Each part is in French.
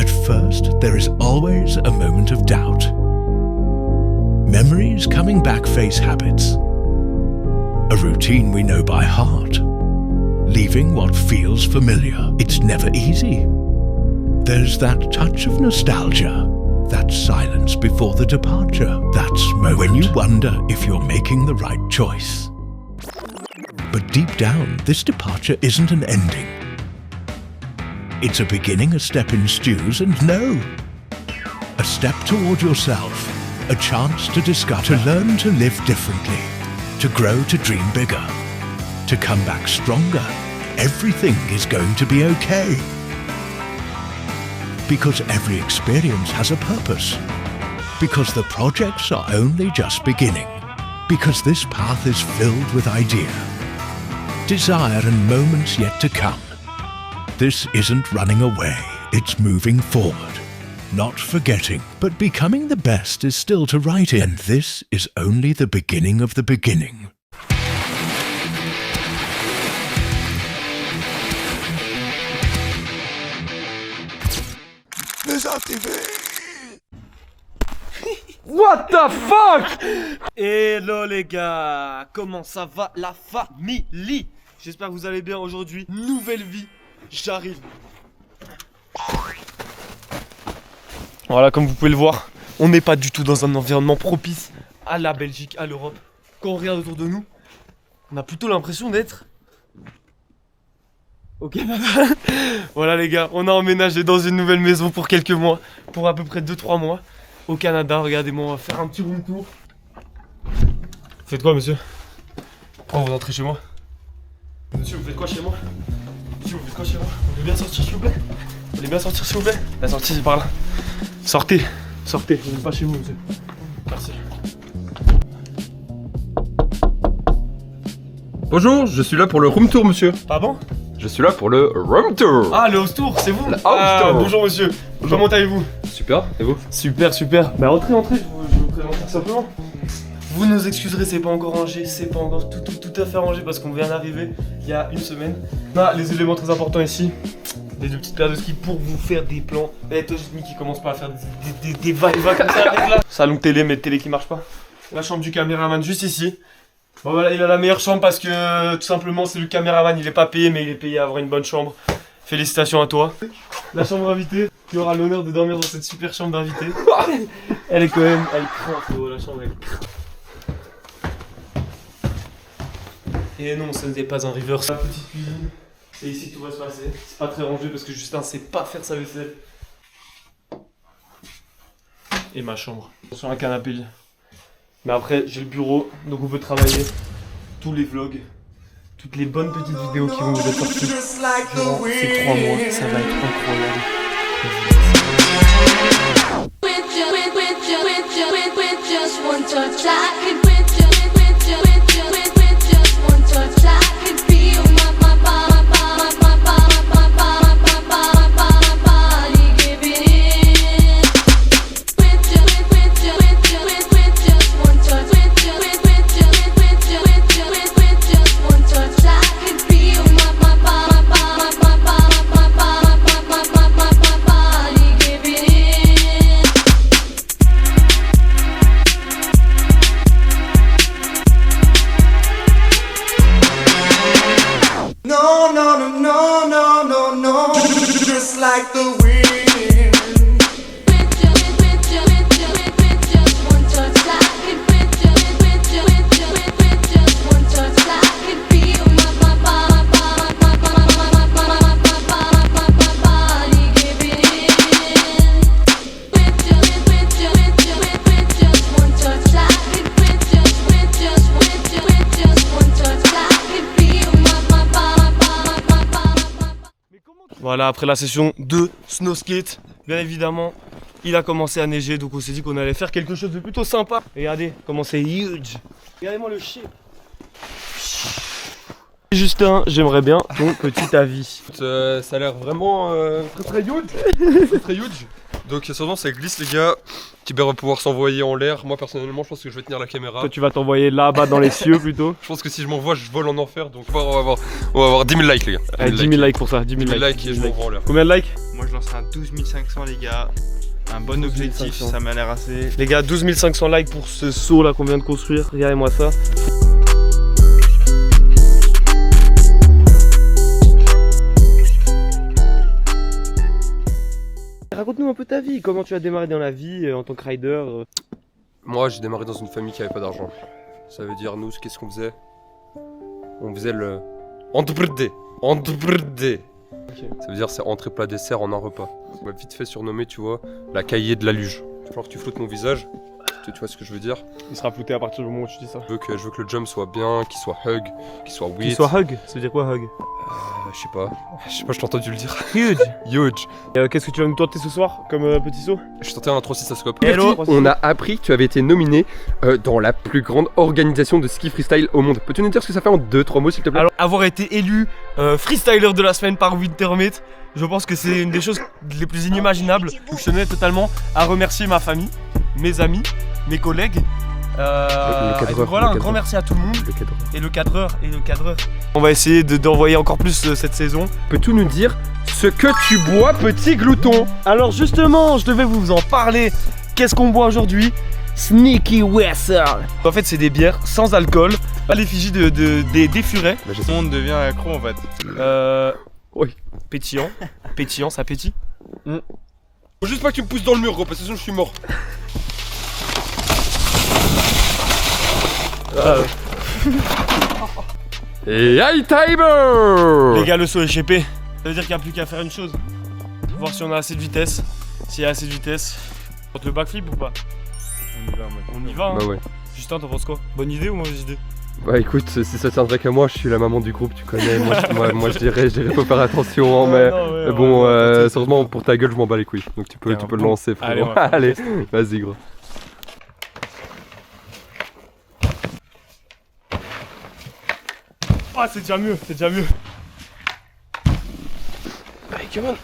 At first, there is always a moment of doubt. Memories coming back face habits. A routine we know by heart. Leaving what feels familiar. It's never easy. There's that touch of nostalgia. That silence before the departure. That moment when you wonder if you're making the right choice. But deep down, this departure isn't an ending. It's a beginning, a step in stews, and no. A step toward yourself. A chance to discover, to learn to live differently. To grow, to dream bigger. To come back stronger. Everything is going to be okay. Because every experience has a purpose. Because the projects are only just beginning. Because this path is filled with idea, desire and moments yet to come. This isn't running away, it's moving forward. Not forgetting, but becoming the best is still to write in. And this is only the beginning of the beginning. What the fuck? Hello les gars, comment ça va la famille? J'espère que vous allez bien aujourd'hui. Nouvelle vie, j'arrive. Voilà, comme vous pouvez le voir, on n'est pas du tout dans un environnement propice à la Belgique, à l'Europe. Quand on regarde autour de nous, on a plutôt l'impression d'être au Canada. Voilà les gars, on a emménagé dans une nouvelle maison pour quelques mois, pour à peu près 2-3 mois. Au Canada, regardez-moi, on va faire un petit room tour. Faites quoi monsieur? Pourquoi vous entrez chez moi? Monsieur, vous faites quoi chez moi? Monsieur, vous faites quoi chez moi? Vous voulez bien sortir s'il vous plaît? Vous voulez bien sortir s'il vous plaît? La sortie c'est par là. Sortez, sortez, vous n'êtes pas chez vous monsieur. Merci. Bonjour, je suis là pour le room tour monsieur. Pardon? Je suis là pour le room tour. Ah, le house tour, c'est vous? Le house tour. Bonjour monsieur, Bonjour. comment allez-vous? Super, et vous? Super, super. Bah entrez, entrez, je vais vous présenter simplement. Vous nous excuserez, c'est pas encore rangé, c'est pas encore tout à fait rangé parce qu'on vient d'arriver il y a une semaine. On a les éléments très importants ici. Des deux petites paires de skis pour vous faire des plans. Et toi, Jimmy qui commence pas à faire des va-et-va comme ça avec là. Salon de télé, mais de télé qui marche pas. La chambre du caméraman juste ici. Bon voilà, il a la meilleure chambre parce que tout simplement c'est le caméraman, il est pas payé mais il est payé à avoir une bonne chambre. Félicitations à toi. La chambre invitée, tu auras l'honneur de dormir dans cette super chambre d'invité. Elle est quand même, elle craint frérot, la chambre elle craint. Et non, ce n'est pas un river. La petite cuisine, c'est ici que tout va se passer. C'est pas très rangé parce que Justin sait pas faire sa vaisselle. Et ma chambre. Sur un canapé. Mais après, j'ai le bureau, donc on peut travailler tous les vlogs, toutes les bonnes petites vidéos qui vont vous être sorties durant ces 3 mois. Ça va être incroyable. Voilà, après la session de snow skate, bien évidemment, il a commencé à neiger, donc on s'est dit qu'on allait faire quelque chose de plutôt sympa. Regardez comment c'est huge. Regardez-moi le shape. Justin, j'aimerais bien ton petit avis. Ça a l'air vraiment très huge. Très huge. Donc sûrement ça glisse les gars. Tiber va pouvoir s'envoyer en l'air. Moi personnellement je pense que je vais tenir la caméra. Toi tu vas t'envoyer là-bas dans les cieux plutôt. Je pense que si je m'envoie je vole en enfer. Donc on va avoir 10 000 likes les gars. 10 000 likes pour ça, 10 000 likes. Et je m'envoie en l'air. Combien de likes? Moi je lancerai un 12 500 les gars. Un bon 12 objectif, 500. ça m'a l'air assez. Les gars, 12 500 likes pour ce saut là qu'on vient de construire. Regardez-moi ça. Raconte-nous un peu ta vie, comment tu as démarré dans la vie en tant que rider. Moi, j'ai démarré dans une famille qui avait pas d'argent. Ça veut dire, nous, qu'est-ce qu'on faisait? On faisait le entrepreneur. Ok. Ça veut dire, c'est entrée plat dessert en un repas. On m'a vite fait surnommer, tu vois, la cahier de la luge. Il va falloir que tu floutes mon visage. Tu vois ce que je veux dire? Il sera flouté à partir du moment où tu dis ça. Je veux que le jump soit bien, qu'il soit hug, qu'il soit Qu'il weird. soit hug, ça veut dire quoi hug? Je sais pas, je t'ai entendu le dire. Huge. Huge. Qu'est-ce que tu vas nous tenter ce soir comme petit saut? Je suis tenté un 3-6 à scope. Hello. On a appris que tu avais été nominé dans la plus grande organisation de ski freestyle au monde. Peux-tu nous dire ce que ça fait en 2-3 mots, s'il te plaît? Alors, avoir été élu freestyler de la semaine par Wintermate, je pense que c'est une des choses les plus inimaginables. Je tenais totalement à remercier ma famille, mes amis, mes collègues. cadreur, et donc voilà, le un grand cadreur. merci à tout le monde. Le cadre. Et le cadreur. On va essayer d'envoyer encore plus cette saison. Peux-tu nous dire ce que tu bois, petit glouton? Alors justement, je devais vous en parler. Qu'est-ce qu'on boit aujourd'hui? Sneaky Wessel. En fait, c'est des bières sans alcool, à l'effigie des furets. Bah, Tout le monde devient accro en fait. Oui. Pétillant, ça pétille. Faut juste pas que tu me pousses dans le mur, gros, parce que sinon je suis mort. Et high timer! Les gars, le saut est chépé. Ça veut dire qu'il n'y a plus qu'à faire une chose. Voir si on a assez de vitesse. S'il y a assez de vitesse. On tente le backflip ou pas? On y va, hein. Bah ouais. Justin, t'en penses quoi? Bonne idée ou mauvaise idée? Bah écoute, si ça tiendrait qu'à moi, je suis la maman du groupe, tu connais. Moi je dirais faut faire attention, hein, mais bon, sérieusement, pour ta gueule, je m'en bats les couilles. Donc tu peux le lancer, frérot. Allez, Allez, vas-y, gros. Ah, c'est déjà mieux, Allez, come on.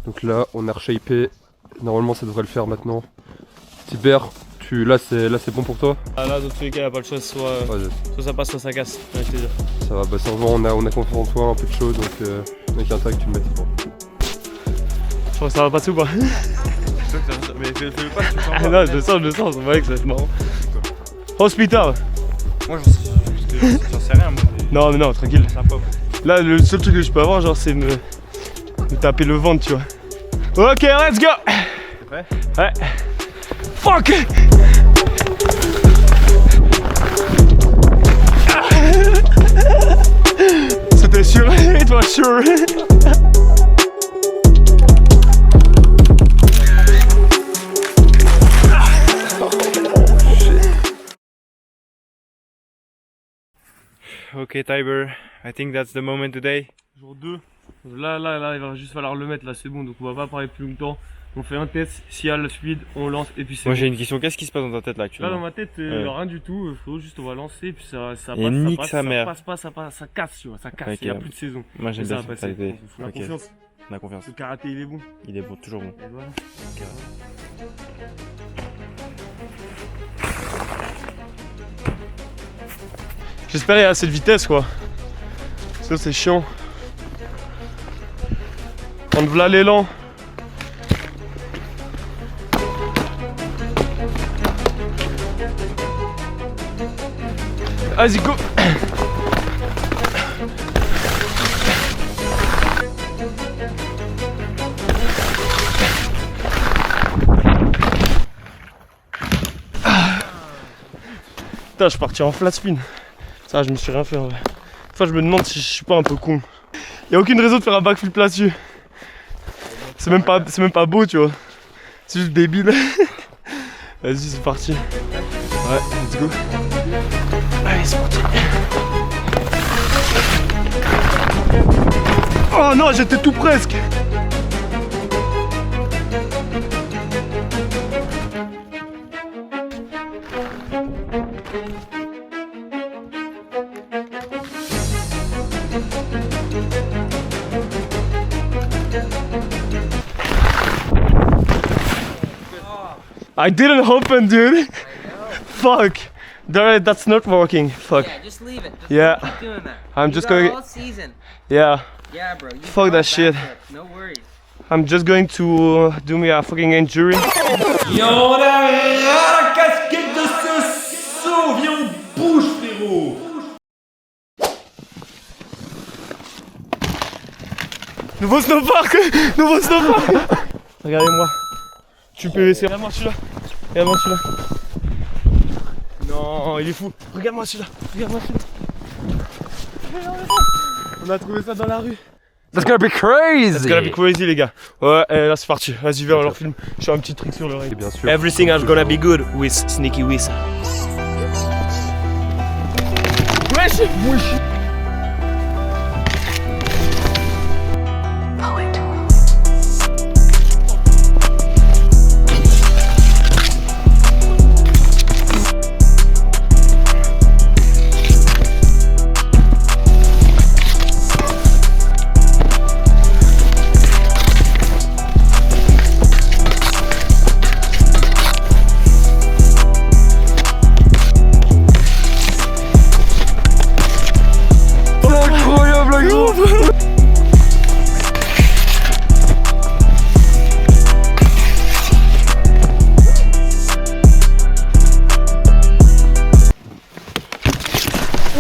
Donc là, on a reshapé. Normalement, ça devrait le faire maintenant. Tibert, là c'est bon pour toi? Ah là, dans tous les cas, il n'y a pas le choix, soit ça passe, soit ça casse. J'ai envie de te dire. Ça va, bah sérieusement, on a confiance en toi, un peu de chaud, donc mec, intérêt que tu le mettes. Bon. Je crois que ça va passer ou pas? Mais fais-le pas, tu le sens Ah pas. non, je le sens, c'est vrai que ça va être marrant. Hospital. Moi j'en sais rien, moi. Non, mais non, tranquille. Sympa. Là, le seul truc que je peux avoir, genre, c'est me taper le ventre, tu vois. Ok, let's go. T'es prêt? Ouais. Fuck. C'était sûr, it was sure. Ok Tiber, I think that's the moment today. Jour 2. Là, il va juste falloir le mettre, là, c'est bon, donc on va pas parler plus longtemps. On fait un test, s'il y a le speed, on lance et puis c'est Moi bon. j'ai une question, qu'est-ce qui se passe dans ta tête là Là actuellement? dans ma tête, rien du tout, faut juste on va lancer et puis ça Et passe, nique ça passe, sa ça mère. passe pas, ça casse, tu vois, ça casse, Ok. il y a plus de saison. Moi j'aime Mais ça bien va cette passer, mentalité. faut la Ok. confiance. On a confiance. Le karaté il est bon. Il est bon, toujours bon. Et voilà. J'espère qu'il y a assez de vitesse quoi. Ça c'est chiant. Prendre v'là l'élan. Vas-y go. Putain, je suis parti en flat spin. Ça, je me suis rien fait en vrai. Enfin, je me demande si je suis pas un peu con. Y'a aucune raison de faire un backflip là-dessus. C'est même pas beau, tu vois. C'est juste débile. Vas-y, c'est parti. Ouais, let's go. Allez, c'est parti. Oh non, j'étais tout presque. I didn't open, dude. Fuck. That's not working. Fuck. Yeah, just leave it. Just Yeah. keep doing that. I'm You just got going. all season. Yeah. Yeah, bro. You Fuck got that shit. backflip. No worries. I'm just going to do me a fucking injury. Nouveau snowpark. Nouveau snowpark. Regardez-moi. Tu peux laisser. Regarde-moi celui-là. Regarde-moi celui-là. Non, il est fou. Regarde-moi celui-là. Regarde-moi celui-là. On a trouvé ça dans la rue. That's gonna be crazy! It's gonna be crazy, les gars. Ouais, là c'est parti. Vas-y, viens, on leur filme. Je fais un petit trick sur l'oreille. Et bien sûr. Everything is gonna be good with Sneaky Wissa. Wesh! Wesh!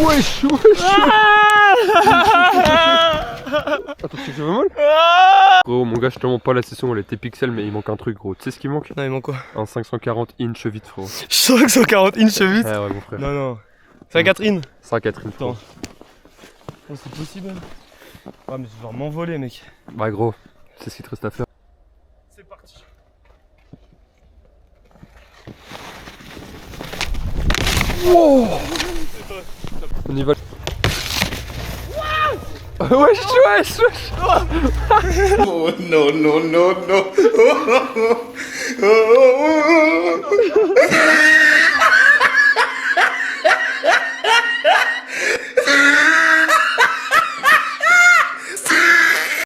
Wesh, wesh! Attends, tu veux mal? Gros, mon gars, je te montre pas la session, elle était pixel, mais il manque un truc, gros. Tu sais ce qui manque? Non, il manque quoi? Un 540 inch vite, frérot. 540 inch vite. Ouais, mon frère. Non, non. 5 in. 104 inch. Attends. Oh, c'est possible. Ouais, mais je vais m'envoler, mec. Bah, gros, c'est ce qu'il te reste à faire. C'est parti. Wow. On y va. Wesh, wesh, wesh! Oh no no no no!